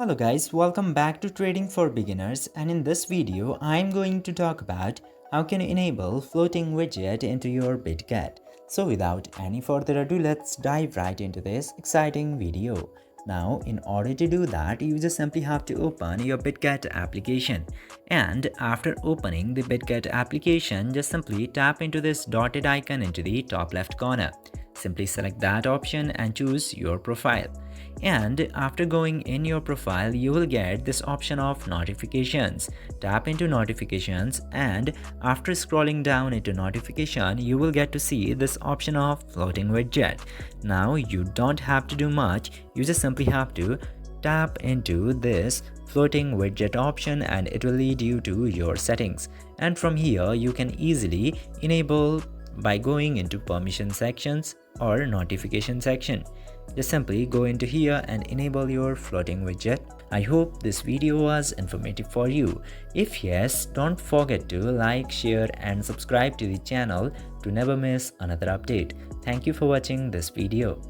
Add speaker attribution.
Speaker 1: Hello guys, welcome back to Trading for Beginners, and in this video I'm going to talk about how can you enable floating widget into your Bitget. So without any further ado, let's dive right into this exciting video. Now in order to do that, you just simply have to open your Bitget application, and after opening the Bitget application, just simply tap into this dotted icon into the top left corner. Simply select that option and choose your profile. And after going in your profile, you will get this option of notifications. Tap into notifications, and after scrolling down into notification, you will get to see this option of floating widget. Now you don't have to do much, you just simply have to tap into this floating widget option and it will lead you to your settings. And from here you can easily enable by going into permission sections or notification section. Just simply go into here and enable your floating widget. I hope this video was informative for you. If yes, don't forget to like, share and subscribe to the channel to never miss another update. Thank you for watching this video.